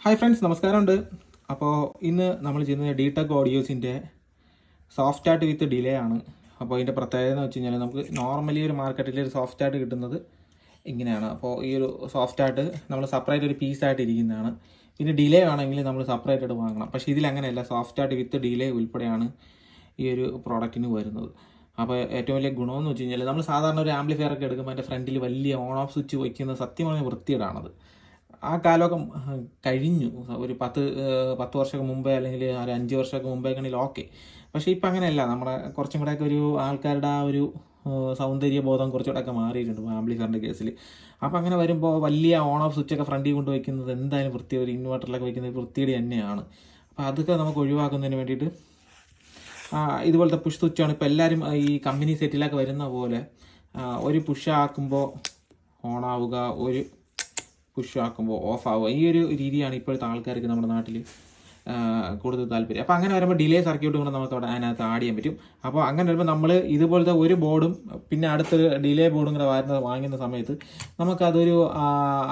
Hi friends, നമസ്കാരമുണ്ട്. അപ്പോൾ ഇന്ന് നമ്മൾ ചെയ്യുന്നത് ഡിടെക് ഓഡിയോസിൻ്റെ സോഫ്റ്റ് ആർട്ട് വിത്ത് ഡിലേ ആണ്. അപ്പോൾ ഇതിൻ്റെ പ്രത്യേകത എന്ന് വെച്ച് കഴിഞ്ഞാൽ നമുക്ക് നോർമലി ഒരു മാർക്കറ്റിൽ ഒരു സോഫ്റ്റ് ആർട്ട് കിട്ടുന്നത് ഇങ്ങനെയാണ്. അപ്പോൾ ഈ ഒരു സോഫ്റ്റ് ആർട്ട് നമ്മൾ സെപ്പറേറ്റ് ഒരു പീസായിട്ട് ഇരിക്കുന്നതാണ്. പിന്നെ ഡിലേ ആണെങ്കിൽ നമ്മൾ സെപ്പറേറ്റഡ് വാങ്ങണം. പക്ഷേ ഇതിലങ്ങനെയല്ല, സോഫ്റ്റ് ആർട്ട് വിത്ത് ഡിലേ ഉൾപ്പെടെയാണ് ഈ ഒരു പ്രോഡക്റ്റിന് വരുന്നത്. അപ്പോൾ ഏറ്റവും വലിയ ഗുണമെന്ന് വെച്ച് കഴിഞ്ഞാൽ നമ്മൾ സാധാരണ ഒരു ആംപ്ലിഫയർ ഒക്കെ എടുക്കുമ്പോൾ അതിൻ്റെ ഫ്രണ്ടിൽ വലിയ ഓൺ ഓഫ് സ്വിച്ച് വയ്ക്കുന്നത് സത്യമായ വൃത്തികേടാണത്. ആ കാലമൊക്കെ കഴിഞ്ഞു. ഒരു 10 വർഷമൊക്കെ മുമ്പേ അല്ലെങ്കിൽ ഒരു 5 വർഷമൊക്കെ മുമ്പേ ആണെങ്കിൽ ഓക്കെ. പക്ഷേ ഇപ്പം അങ്ങനെയല്ല. നമ്മുടെ കുറച്ചും കൂടെയൊക്കെ ഒരു ആൾക്കാരുടെ ആ ഒരു സൗന്ദര്യ ബോധം കുറച്ചുകൂടെയൊക്കെ മാറിയിട്ടുണ്ട് ആംപ്ലിഫയറിൻ്റെ കേസിൽ. അപ്പോൾ അങ്ങനെ വരുമ്പോൾ വലിയ ഓൺ ഓഫ് സ്വിച്ചൊക്കെ ഫ്രണ്ടിൽ കൊണ്ട് വയ്ക്കുന്നത് എന്തായാലും വൃത്തി, ഒരു ഇൻവെർട്ടറിലൊക്കെ വയ്ക്കുന്നത് വൃത്തിയുടെ തന്നെയാണ്. അപ്പോൾ അതൊക്കെ നമുക്ക് ഒഴിവാക്കുന്നതിന് വേണ്ടിയിട്ട് ഇതുപോലത്തെ പുഷ് സ്വിച്ചാണ് ഇപ്പോൾ എല്ലാവരും ഈ കമ്പനി സെറ്റിലൊക്കെ വരുന്ന പോലെ ഒരു പുഷ് ആക്കുമ്പോൾ ഓണാവുക, ഒരു പുഷ് ആക്കുമ്പോൾ ഓഫ് ആവുക. ഈ ഒരു രീതിയാണ് ഇപ്പോഴത്തെ ആൾക്കാർക്ക് നമ്മുടെ നാട്ടിൽ കൂടുതൽ താല്പര്യം. അപ്പോൾ അങ്ങനെ വരുമ്പോൾ ഡിലേ സർക്യൂട്ടും കൂടെ നമുക്ക് അവിടെ അതിനകത്ത് ആഡ് ചെയ്യാൻ പറ്റും. അപ്പോൾ അങ്ങനെ വരുമ്പോൾ നമ്മൾ ഇതുപോലത്തെ ഒരു ബോർഡും പിന്നെ അടുത്തൊരു ഡിലേ ബോർഡും കൂടെ വാങ്ങുന്ന സമയത്ത് നമുക്കതൊരു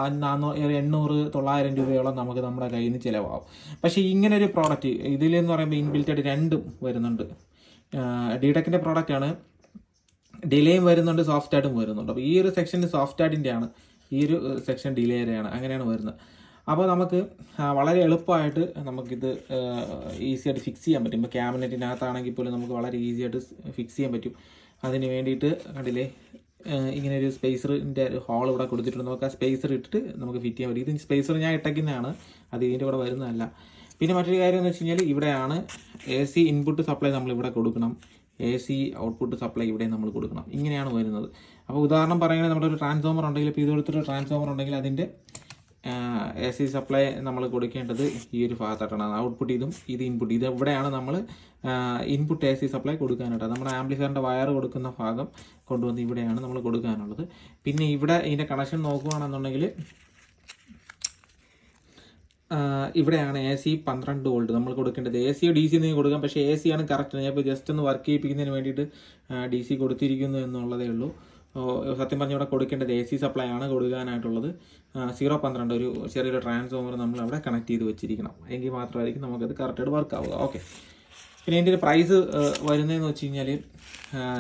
800-900 രൂപയോളം നമുക്ക് നമ്മുടെ കയ്യിൽ നിന്ന് ചിലവാകും. പക്ഷേ ഇങ്ങനെ ഒരു പ്രോഡക്റ്റ് ഇതിലെന്ന് പറയുമ്പോൾ ഇൻബിൽറ്റായിട്ട് രണ്ടും വരുന്നുണ്ട്. ഡിടെക്കിൻ്റെ പ്രോഡക്റ്റാണ്, ഡിലേയും വരുന്നുണ്ട്, സോഫ്റ്റ് ആർട്ടും വരുന്നുണ്ട്. അപ്പോൾ ഈ ഒരു സെക്ഷൻ സോഫ്റ്റ് ആർട്ടിൻ്റെയാണ്, ഈ ഒരു സെക്ഷൻ ഡിലേയുടെയാണ്. അങ്ങനെയാണ് വരുന്നത്. അപ്പോൾ നമുക്ക് വളരെ എളുപ്പമായിട്ട് നമുക്കിത് ഈസി ആയിട്ട് ഫിക്സ് ചെയ്യാൻ പറ്റും. ഇപ്പോൾ ക്യാബിനറ്റിനകത്താണെങ്കിൽ പോലും നമുക്ക് വളരെ ഈസി ആയിട്ട് ഫിക്സ് ചെയ്യാൻ പറ്റും. അതിന് വേണ്ടിയിട്ട് കണ്ടില്ലേ, ഇങ്ങനെ ഒരു സ്പേസറിൻ്റെ ഒരു ഹോൾ ഇവിടെ കൊടുത്തിട്ടുണ്ട്. നമുക്ക് ആ സ്പേസർ ഇട്ടിട്ട് നമുക്ക് ഫിറ്റ് ചെയ്യാൻ പറ്റും. ഇത് സ്പേസർ ഞാൻ ഇട്ടേക്കുന്നതാണ്, അത് ഇതിൻ്റെ കൂടെ വരുന്നതല്ല. പിന്നെ മറ്റൊരു കാര്യം എന്ന് വെച്ച് കഴിഞ്ഞാൽ ഇവിടെയാണ് AC ഇൻപുട്ട് സപ്ലൈ നമ്മളിവിടെ കൊടുക്കണം, AC ഔട്ട്പുട്ട് സപ്ലൈ ഇവിടെ നമ്മൾ കൊടുക്കണം. ഇങ്ങനെയാണ് വരുന്നത്. അപ്പോൾ ഉദാഹരണം പറയുകയാണെങ്കിൽ നമ്മുടെ ഒരു ട്രാൻസ്ഫോമർ ഉണ്ടെങ്കിൽ, ഇപ്പോൾ ഇതെടുത്തൊരു ട്രാൻസ്ഫോമർ ഉണ്ടെങ്കിൽ അതിൻ്റെ AC സപ്ലൈ നമ്മൾ കൊടുക്കേണ്ടത് ഈ ഒരു ഭാഗത്തായിട്ടാണ്. ഔട്ട്പുട്ട് ഇതും, ഇത് ഇൻപുട്ട്. ഇത് ഇവിടെയാണ് നമ്മൾ ഇൻപുട്ട് AC സപ്ലൈ കൊടുക്കാനായിട്ട്. നമ്മുടെ ആംപ്ലിഫയറിൻ്റെ വയർ കൊടുക്കുന്ന ഭാഗം കൊണ്ടുവന്ന് ഇവിടെയാണ് നമ്മൾ കൊടുക്കാനുള്ളത്. പിന്നെ ഇവിടെ ഇതിൻ്റെ കണക്ഷൻ നോക്കുകയാണെന്നുണ്ടെങ്കിൽ ഇവിടെയാണ് AC 12 വോൾട്ട് നമ്മൾ കൊടുക്കേണ്ടത്. AC DC നിങ്ങൾക്ക് കൊടുക്കാം, പക്ഷേ AC ആണ് കറക്റ്റ്. ഞാൻ ഇപ്പോൾ ജസ്റ്റ് ഒന്ന് വർക്ക് ചെയ്യിപ്പിക്കുന്നതിന് വേണ്ടിയിട്ട് DC കൊടുത്തിരിക്കുന്നു എന്നുള്ളതേ ഉള്ളൂ. സത്യം പറഞ്ഞാൽ ഇവിടെ കൊടുക്കേണ്ടത് AC സപ്ലൈ ആണ് കൊടുക്കാനായിട്ടുള്ളത്. 012 ഒരു ചെറിയൊരു ട്രാൻസ്ഫോമർ നമ്മൾ അവിടെ കണക്ട് ചെയ്ത് വെച്ചിരിക്കണം. എങ്കിൽ മാത്രമായിരിക്കും നമുക്കത് കറക്റ്റായിട്ട് വർക്ക് ആവുക. ഓക്കെ. പിന്നെ ഇതിൻ്റെ ഒരു പ്രൈസ് വരുന്നതെന്ന് വെച്ച് കഴിഞ്ഞാൽ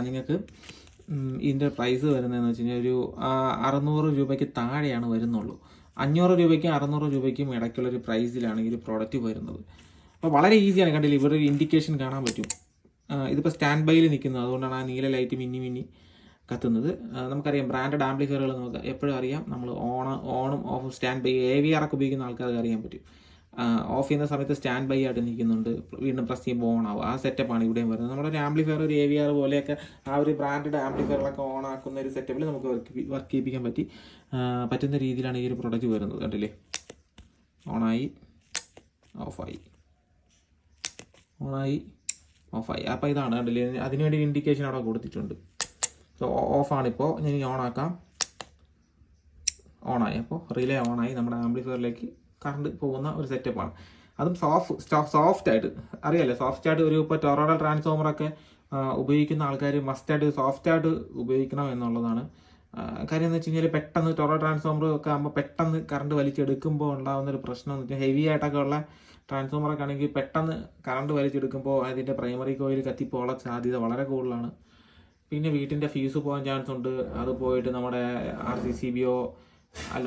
നിങ്ങൾക്ക് ഇതിൻ്റെ പ്രൈസ് വരുന്നതെന്ന് വെച്ച് കഴിഞ്ഞാൽ ഒരു 600 രൂപയ്ക്ക് താഴെയാണ് വരുന്നുള്ളൂ. 500 രൂപയ്ക്കും 600 രൂപയ്ക്കും ഇടയ്ക്കുള്ളൊരു പ്രൈസിലാണ് ഈ ഒരു പ്രോഡക്റ്റ് വരുന്നത്. അപ്പോൾ വളരെ ഈസിയാണ്. കണ്ടില്ല, ഇവിടെ ഒരു ഇൻഡിക്കേഷൻ കാണാൻ പറ്റും. ഇതിപ്പോൾ സ്റ്റാൻഡ് ബൈയിൽ നിൽക്കുന്നത്, അതുകൊണ്ടാണ് ആ നീല ലൈറ്റ് മിന്നി കത്തുന്നത്. നമുക്കറിയാം ബ്രാൻഡഡ് ആംപ്ലിഫയറുകൾ നമുക്ക് എപ്പോഴും അറിയാം. നമ്മൾ ഓണും ഓഫും സ്റ്റാൻഡ് ബൈ AVR ഒക്കെ ഉപയോഗിക്കുന്ന ആൾക്കാർക്ക് അറിയാൻ പറ്റും. ഓഫ് ചെയ്യുന്ന സമയത്ത് സ്റ്റാൻഡ് ബൈ ആയിട്ട് നിൽക്കുന്നുണ്ട്, വീണ്ടും പ്രസ് ചെയ്യുമ്പോൾ ഓൺ ആവും. ആ സെറ്റപ്പാണ് ഇവിടെയും വരുന്നത്. നമ്മുടെ ഒരു ആംപ്ലിഫയർ, ഒരു AVR പോലെയൊക്കെ ആ ഒരു ബ്രാൻഡഡ് ആംപ്ലിഫയറിലൊക്കെ ഓൺ ആക്കുന്ന ഒരു സെറ്റപ്പിൽ നമുക്ക് വർക്ക് ചെയ്യിപ്പിക്കാൻ പറ്റുന്ന രീതിയിലാണ് ഈ ഒരു പ്രൊഡക്റ്റ് വരുന്നത്. കണ്ടില്ലേ, ഓണായി ഓഫായി, ഓണായി ഓഫായി. അപ്പോൾ ഇതാണ് കണ്ടില്ലേ, അതിനുവേണ്ടി ഇൻഡിക്കേഷൻ അവിടെ കൊടുത്തിട്ടുണ്ട്. സോ ഓഫാണിപ്പോൾ. ഞാൻ ഓണാക്കാം. ഓണായി. അപ്പോൾ റിലേ ഓണായി, നമ്മുടെ ആംപ്ലിഫയറിലേക്ക് കറണ്ട് പോകുന്ന ഒരു സെറ്റപ്പാണ്. അതും സോഫ്റ്റ് ആയിട്ട് അറിയാമല്ലേ. സോഫ്റ്റ് ആയിട്ട് ഒരു ഇപ്പോൾ ടൊറോഡൽ ട്രാൻസ്ഫോമറൊക്കെ ഉപയോഗിക്കുന്ന ആൾക്കാർ മസ്റ്റായിട്ട് സോഫ്റ്റ് ആയിട്ട് ഉപയോഗിക്കണം എന്നുള്ളതാണ്. കാര്യം എന്ന് വെച്ച് കഴിഞ്ഞാൽ പെട്ടെന്ന് ടൊറോ ട്രാൻസ്ഫോമർ ഒക്കെ ആകുമ്പോൾ പെട്ടെന്ന് കറണ്ട് വലിച്ചെടുക്കുമ്പോൾ ഉണ്ടാകുന്ന ഒരു പ്രശ്നം എന്ന് വെച്ചാൽ ഹെവി ആയിട്ടൊക്കെ ഉള്ള ട്രാൻസ്ഫോമറൊക്കെ ആണെങ്കിൽ പെട്ടെന്ന് കറണ്ട് വലിച്ചെടുക്കുമ്പോൾ അതിൻ്റെ പ്രൈമറി കോയിൽ കത്തിപ്പോകാനുള്ള സാധ്യത വളരെ കൂടുതലാണ്. പിന്നെ വീട്ടിൻ്റെ ഫ്യൂസ് പോകാൻ ചാൻസ് ഉണ്ട്. അത് പോയിട്ട് നമ്മുടെ RCCBയോ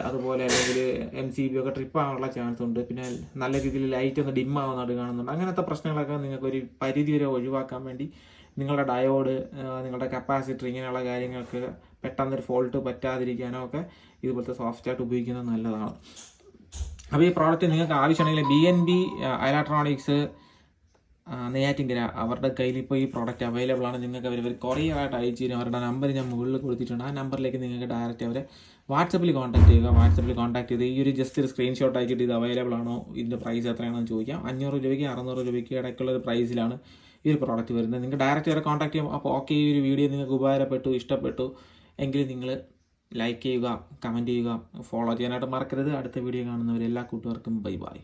അതുപോലെ അല്ലെങ്കിൽ MCB ഒക്കെ ട്രിപ്പ് ആവാനുള്ള ചാൻസ് ഉണ്ട്. പിന്നെ നല്ല രീതിയിൽ ലൈറ്റ് ഒന്ന് ഡിം ആവുന്നതായിട്ട് കാണുന്നുണ്ട്. അങ്ങനത്തെ പ്രശ്നങ്ങളൊക്കെ നിങ്ങൾക്ക് ഒരു പരിധി വരെ ഒഴിവാക്കാൻ വേണ്ടി നിങ്ങളുടെ ഡയോഡ്, നിങ്ങളുടെ കപ്പാസിറ്റർ, ഇങ്ങനെയുള്ള കാര്യങ്ങൾക്ക് പെട്ടെന്നൊരു ഫോൾട്ട് പറ്റാതിരിക്കാനോ ഒക്കെ ഇതുപോലത്തെ സോഫ്റ്റ് ആയിട്ട് ഉപയോഗിക്കുന്നത് നല്ലതാണ്. അപ്പോൾ ഈ പ്രോഡക്റ്റ് നിങ്ങൾക്ക് ആവശ്യമാണെങ്കിൽ BNB ഇലക്ട്രോണിക്സ് നെയ്യാറ്റിൻകര അവരുടെ കയ്യിൽ ഇപ്പോൾ ഈ പ്രോഡക്റ്റ് അവൈലബിൾ ആണ്. നിങ്ങൾക്ക് അവർ കൊറിയറായിട്ട് അയച്ചു തരും. അവരുടെ നമ്പർ ഞാൻ മുകളിൽ കൊടുത്തിട്ടുണ്ട്. ആ നമ്പറിലേക്ക് നിങ്ങൾക്ക് ഡയറക്റ്റ് അവരെ വാട്സപ്പിൽ കോൺടാക്ട് ചെയ്യുക. വാട്സപ്പിൽ കോൺടാക്ട് ചെയ്ത് ഈ ഒരു ജസ്റ്റ് ഒരു സ്ക്രീൻഷോട്ട് അയച്ചിട്ട് ഇത് അവൈലബിൾ ആണോ, ഇതിൻ്റെ പ്രൈസ് എത്രയാണെന്ന് ചോദിക്കാം. 500 രൂപയ്ക്ക് 600 രൂപയ്ക്ക് ഇടയ്ക്കുള്ള ഒരു പ്രൈസിലാണ് ഈ ഒരു പ്രോഡക്റ്റ് വരുന്നത്. നിങ്ങൾക്ക് ഡയറക്റ്റ് അവരെ കോൺടാക്ട് ചെയ്യാം. അപ്പോൾ ഓക്കെ, ഈ ഒരു വീഡിയോ നിങ്ങൾക്ക് ഉപകാരപ്പെട്ടു, ഇഷ്ടപ്പെട്ടു എങ്കിൽ നിങ്ങൾ ലൈക്ക് ചെയ്യുക, കമൻറ്റ് ചെയ്യുക, ഫോളോ ചെയ്യാനായിട്ട് മറക്കരുത്. അടുത്ത വീഡിയോ കാണുന്നവരെല്ലാ കൂട്ടുകാർക്കും ബൈ ബൈ.